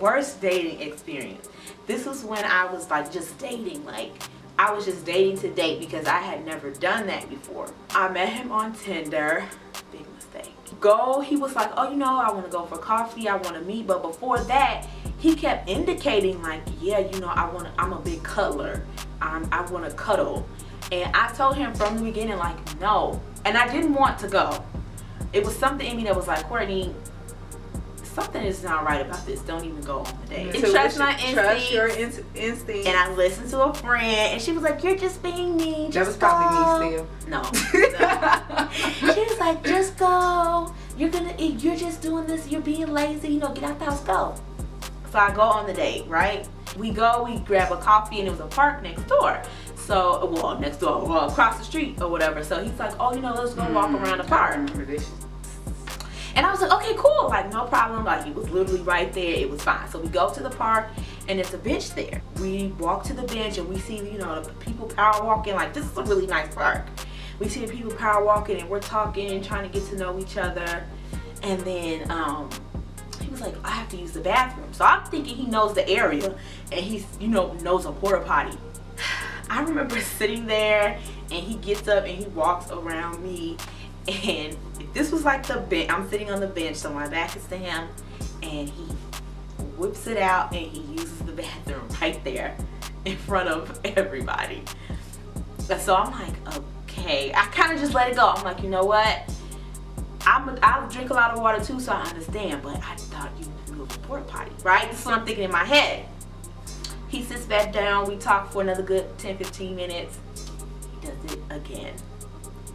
worst dating experience. This was when I was like just dating, like I was just dating to date because I had never done that before. I met him on Tinder. Big mistake. He was like, oh, you know, I want to go for coffee, I want to meet. But before that, he kept indicating like, yeah, you know, I'm a big cuddler. I want to cuddle. And I told him from the beginning, like, no. And I didn't want to go. It was something in me that was like, Courtney, something is not right about this. Don't even go on the date. So trust my instincts. Trust your instincts. And I listened to a friend, and she was like, "You're just being mean. That was probably me still. No. She was like, "Just go. You're just doing this. You're being lazy. You know, get out the house, go." So I go on the date, right? We grab a coffee, and it was a park next door. So, well, next door, well, across the street or whatever. So he's like, "Oh, you know, let's go walk around the park." And I was like, okay, cool, like no problem. Like he was literally right there, it was fine. So we go to the park and there's a bench there. We walk to the bench and we see, you know, the people power walking. Like this is a really nice park. We see the people power walking and we're talking and trying to get to know each other. And then he was like, I have to use the bathroom. So I'm thinking he knows the area and he's, you know, knows a porta potty. I remember sitting there and he gets up and he walks around me. And this was like the bench, I'm sitting on the bench, so my back is to him, and he whips it out and he uses the bathroom right there in front of everybody. So I'm like, okay. I kind of just let it go. I'm like, you know what? I'll drink a lot of water too, so I understand, but I thought you knew a porta potty, right? This is what I'm thinking in my head. He sits back down, we talk for another good 10-15 minutes. He does it again.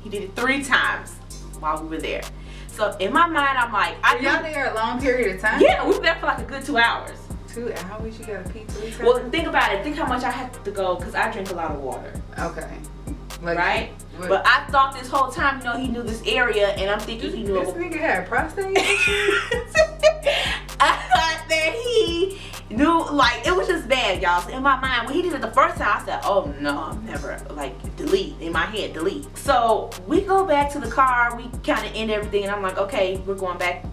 He did it 3 times while we were there. So in my mind, I'm like, were y'all there a long period of time? Yeah, we were there for like a good 2 hours. 2 hours? You gotta pee 3 times? Well, think about it. Think how much I had to go because I drink a lot of water. Okay. Like, right? But I thought this whole time, you know, he knew this area, and I'm thinking he knew. This nigga had prostate. I thought that he knew, like, it was just bad, y'all. So in my mind, when he did it the first time, I said, oh no, I'm never, like, delete. In my head, delete. So we go back to the car, we kind of end everything, and I'm like, okay, we're going back,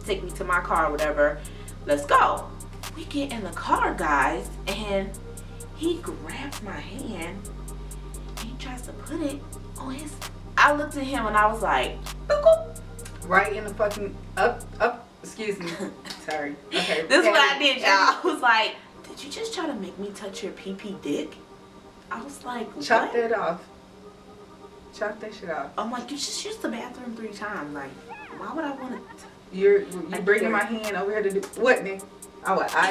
take me to my car or whatever, let's go. We get in the car, guys, and he grabs my hand, and he tries to put it on his, I looked at him and I was like, right in the fucking, up, excuse me. Sorry. Okay. This is what I did, y'all. I was like, did you just try to make me touch your pee-pee dick? I was like, what? Chop that off. Chop that shit off. I'm like, you just used the bathroom 3 times. Like, why would I want to? You're bringing my hand over here to do what, Nick?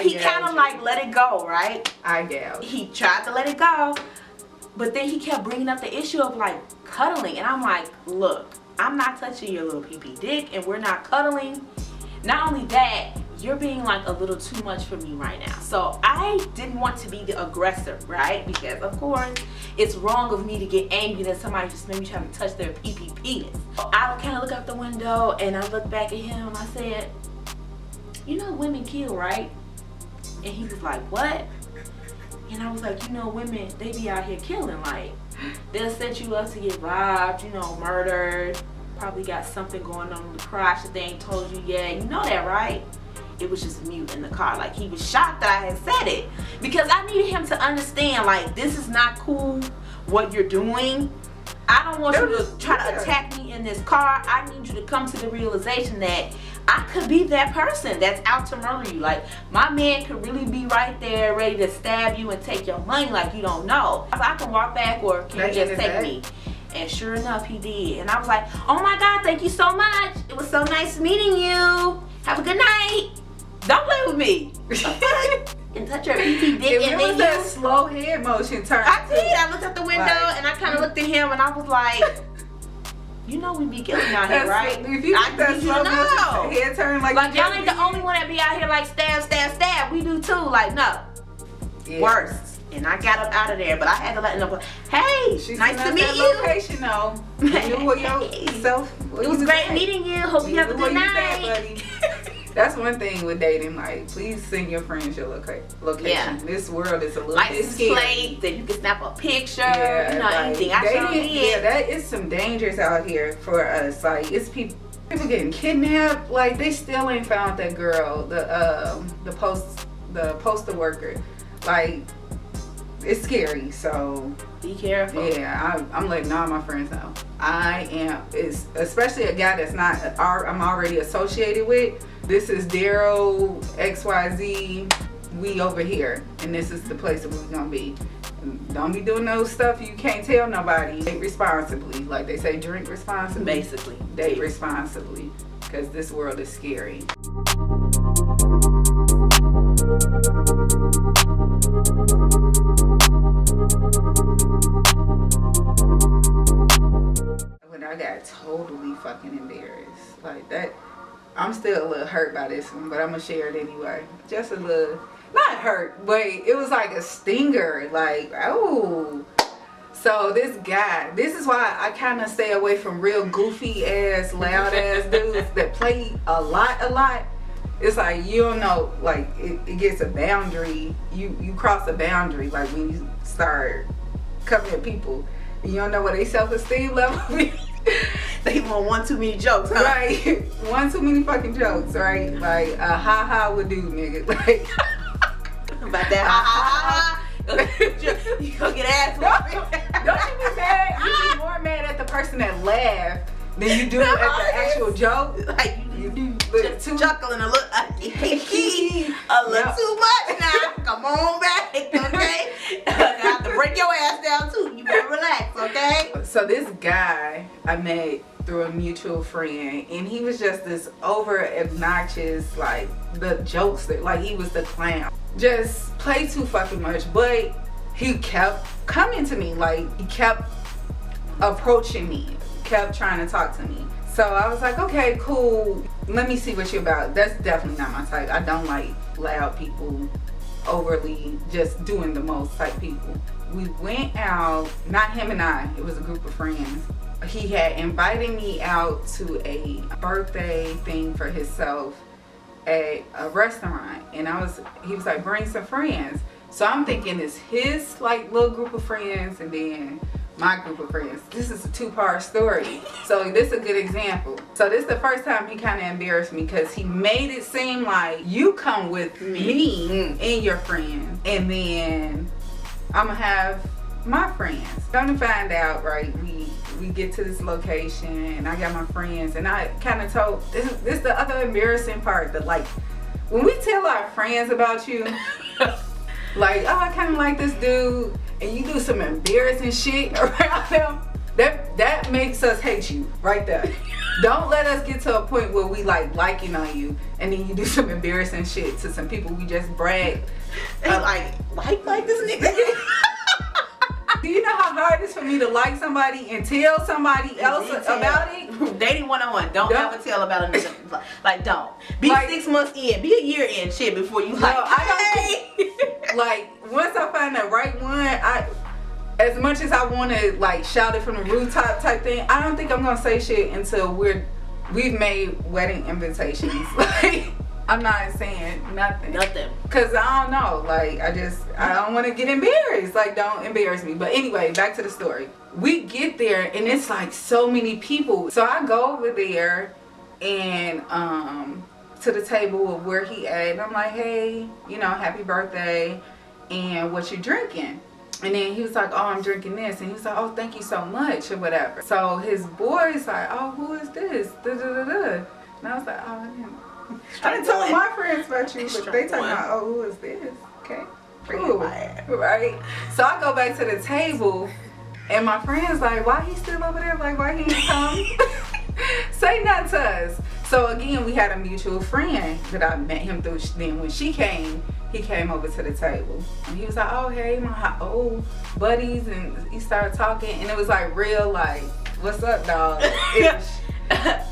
He kind of like let it go, right? I gouge. He tried to let it go, but then he kept bringing up the issue of like cuddling, and I'm like, look, I'm not touching your little pee-pee dick, and we're not cuddling. Not only that, you're being like a little too much for me right now. So I didn't want to be the aggressor, right? Because of course, it's wrong of me to get angry that somebody just made me try to touch their pee-pee penis. I kind of look out the window and I look back at him and I said, you know women kill, right? And he was like, what? And I was like, you know women, they be out here killing. Like, they'll set you up to get robbed, you know, murdered. Probably got something going on in the crotch that they ain't told you yet. You know that, right? It was just mute in the car. Like, he was shocked that I had said it. Because I needed him to understand, like, this is not cool what you're doing. I don't want you to try to attack me in this car. I need you to come to the realization that I could be that person that's out to murder you. Like, my man could really be right there ready to stab you and take your money like you don't know. I can walk back, or can you just take me? And sure enough, he did. And I was like, oh my God, thank you so much. It was so nice meeting you. Have a good night. Don't play with me. And touch your pee-pee dick. It was that slow head motion turn. I did. I looked out the window and I kind of looked at him and I was like, you know we be killing out here, right? If you get that slow motion head turn like y'all ain't the only one that be out here like stab, stab, stab. We do too. Like, no. Yeah. Worse. And I got up out of there, but I had to let them know, hey, nice to meet you. Location, though. It was great meeting you. Hope you have a good night. That's one thing with dating. Like, please send your friends your location. Yeah. This world is a little bit scary. Plate that you can snap a picture. Yeah, you know, anything. Yeah, that is some dangers out here for us. Like, it's people People getting kidnapped. Like, they still ain't found that girl, the postal worker. Like, it's scary. So be careful. Yeah, I'm letting all my friends know. Especially a guy that's not I'm already associated with. This is Daryl XYZ. We over here, and this is the place that we're gonna be. Don't be doing no stuff you can't tell nobody. Date responsibly, like they say, drink responsibly. Basically, date responsibly, because this world is scary. When I got totally fucking embarrassed, like that. I'm still a little hurt by this one, but I'm gonna share it anyway. Just a little, not hurt, but it was like a stinger. Like, oh. So this guy, this is why I kind of stay away from real goofy ass, loud ass dudes that play a lot. It's like, you don't know, like it gets a boundary. You cross a boundary, like when you start coming at people. You don't know what their self-esteem level is. They want one too many jokes, huh? Right. One too many fucking jokes, right? Like a ha would do, nigga. Like about that ha. You gonna get ass whooped. Don't you be mad? You be more mad at the person that laughed than you do at the actual joke. Like you do too chuckling a little, a little too much now. Come on back, okay? I have to break your ass down too. You better relax, okay? So this guy I met through a mutual friend, and he was just this over obnoxious, like the jokester, like he was the clown. Just play too fucking much, but he kept coming to me, like he kept approaching me, kept trying to talk to me. So I was like, okay, cool, let me see what you're about. That's definitely not my type. I don't like loud people, overly just doing the most type people. We went out, not him and I, it was a group of friends. He had invited me out to a birthday thing for himself at a restaurant, and he was like, bring some friends. So I'm thinking it's his like little group of friends and then my group of friends. This is a two-part story, so this is a good example. So this is the first time he kind of embarrassed me, because he made it seem like you come with me and your friends, and then I'm gonna have my friends. Come to find out, right, we get to this location and I got my friends, and I kind of told, this is the other embarrassing part, that like when we tell our friends about you, like, oh, I kind of like this dude, and you do some embarrassing shit around them, that makes us hate you right there. Don't let us get to a point where we liking on you, and then you do some embarrassing shit to some people we just brag. Like this nigga. Do you know how hard it is for me to like somebody and tell somebody else about it? Dating 101. Don't ever tell about a nigga. Like, don't. Be 6 months in. Be a year in shit before you I don't like, once I find the right one, as much as I want to like shout it from the rooftop type thing, I don't think I'm gonna say shit until we've made wedding invitations. Like, I'm not saying nothing. Cause I don't know. Like, I don't want to get embarrassed. Like, don't embarrass me. But anyway, back to the story. We get there and it's like so many people. So I go over there and to the table of where he at, and I'm like, hey, happy birthday, and what you drinking? And then he was like, oh, I'm drinking this. And he was like, oh, thank you so much, or whatever. So his boy's like, oh, who is this? Da, da, da, da. And I was like, oh, I didn't tell my friends about you, but they talking about, oh, who is this? Okay. Cool. Right? So I go back to the table, and my friend's like, why he still over there? Like, why he ain't come? Say nothing to us. So again, we had a mutual friend that I met him through. Then when she came, he came over to the table, and he was like, oh, hey, my old buddies, and he started talking, and it was like real, like, what's up, dog?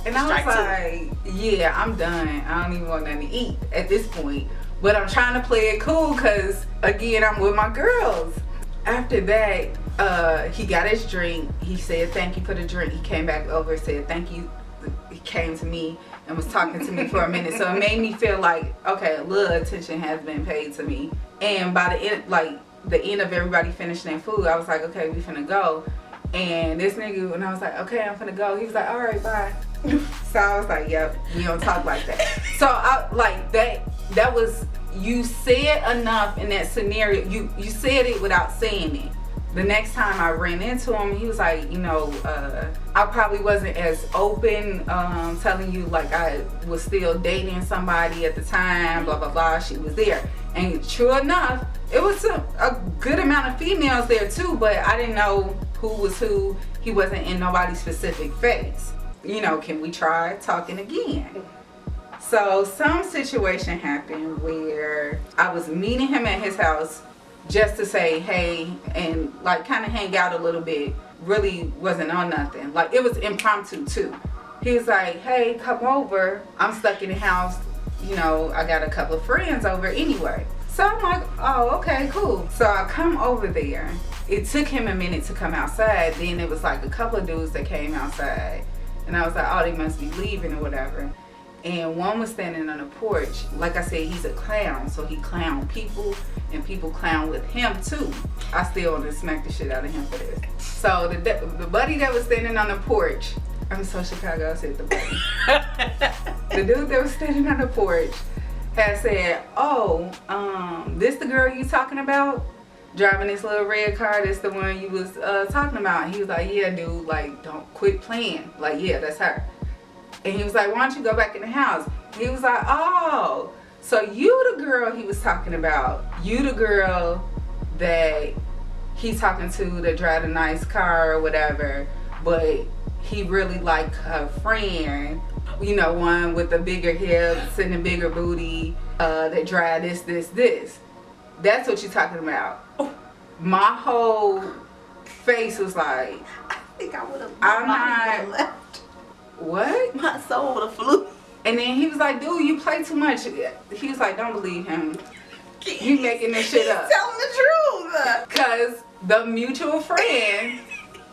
And I was like, yeah, I'm done. I don't even want nothing to eat at this point. But I'm trying to play it cool, because again, I'm with my girls. After that, he got his drink. He said thank you for the drink. He came back over and said thank you. He came to me and was talking to me for a minute. So it made me feel like, okay, a little attention has been paid to me. And by the end of everybody finishing their food, I was like, okay, we finna go. And this nigga, and I was like, okay, I'm finna go. He was like, all right, bye. So I was like, yep, we don't talk like that. So I like that was, you said enough in that scenario. You said it without saying it. The next time I ran into him, he was like, you know, I probably wasn't as open, telling you like I was still dating somebody at the time, blah, blah, blah. She was there. And true enough, it was a good amount of females there too, but I didn't know who was who. He wasn't in nobody's specific face. You know, can we try talking again? So some situation happened where I was meeting him at his house just to say hey and like kind of hang out a little bit. Really wasn't on nothing. Like it was impromptu too. He was like, hey, come over. I'm stuck in the house. You know, I got a couple of friends over anyway. So I'm like, oh, okay, cool. So I come over there. It took him a minute to come outside. Then it was like a couple of dudes that came outside. And I was like, oh, they must be leaving or whatever. And one was standing on the porch. Like I said, he's a clown, so he clown people, and people clown with him too. I still want to smack the shit out of him for this. So the buddy that was standing on the porch, I'm so Chicago, I said the buddy. The dude that was standing on the porch had said, oh, this the girl you talking about? Driving this little red car, this the one you was talking about. He was like, yeah, dude, like, don't quit playing. Like, yeah, that's her. And he was like, why don't you go back in the house? He was like, oh, so you the girl he was talking about. You the girl that he's talking to that drive a nice car or whatever, but he really like her friend, you know, one with the bigger hips and the bigger booty, that drive this. That's what you're talking about. My whole face was like, I think I would have. I'm not left. What? My soul would have flew. And then he was like, dude, you play too much. He was like, don't believe him. You making this shit up. He's telling the truth. Because the mutual friend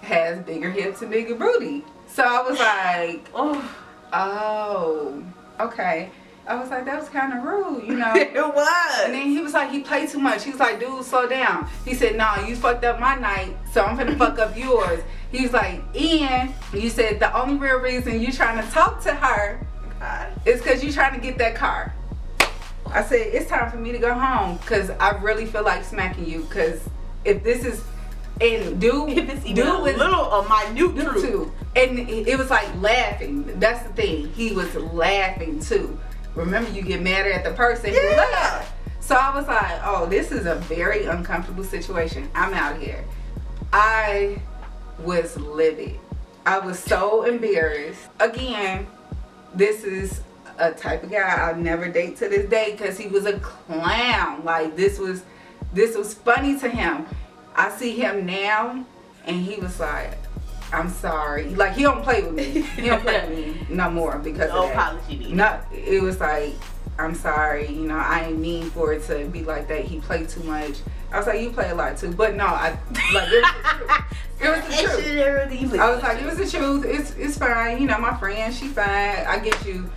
has bigger hips and bigger booty. So I was like, oh, okay. I was like, that was kind of rude, you know. It was. And then he was like, he played too much. He was like, dude, slow down. He said, nah, you fucked up my night, so I'm finna fuck up yours. He was like, and you said the only real reason you trying to talk to her is because you trying to get that car. I said, it's time for me to go home because I really feel like smacking you, because if this is, and dude, if it's even a little of minute truth too. And it was like laughing. That's the thing. He was laughing too. Remember, you get madder at the person who laughed. So I was like, oh, this is a very uncomfortable situation. I'm out here. I was livid. I was so embarrassed. Again, this is a type of guy I'll never date to this day because he was a clown. Like this was funny to him. I see him now and he was like, I'm sorry. Like he don't play with me. He don't play with me no more because no of that. apology needed. No, it was like, I'm sorry, you know, I ain't mean for it to be like that. He played too much. I was like, you play a lot too. But no, it was the truth. I was like, it was the truth. It's fine. You know, my friend, she fine. I get you.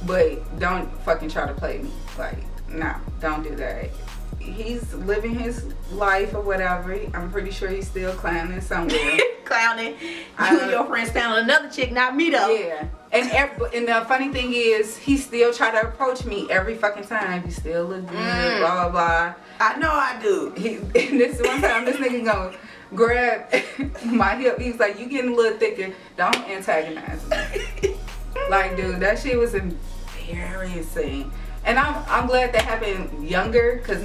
But don't fucking try to play me. Like, no, don't do that. He's living his life or whatever. I'm pretty sure he's still clowning somewhere. Clowning. You and your friends found another chick, not me though. Yeah. And the funny thing is, he still try to approach me every fucking time. You still look good, blah, blah, blah. I know I do. And this one time, this nigga gonna grab my hip. He was like, you getting a little thicker. Don't antagonize me. Like, dude, that shit was embarrassing. And I'm glad that happened younger, because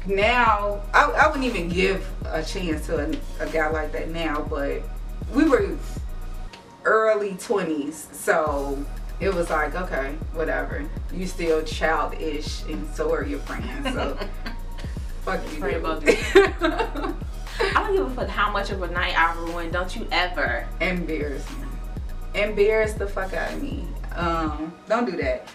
now, I wouldn't even give a chance to a guy like that now, but we were early 20s, so it was like, okay, whatever. You still childish, and so are your friends, so fuck you, dude. I don't give a fuck how much of a night I ruined. Don't you ever embarrass me. Embarrass the fuck out of me. Don't do that.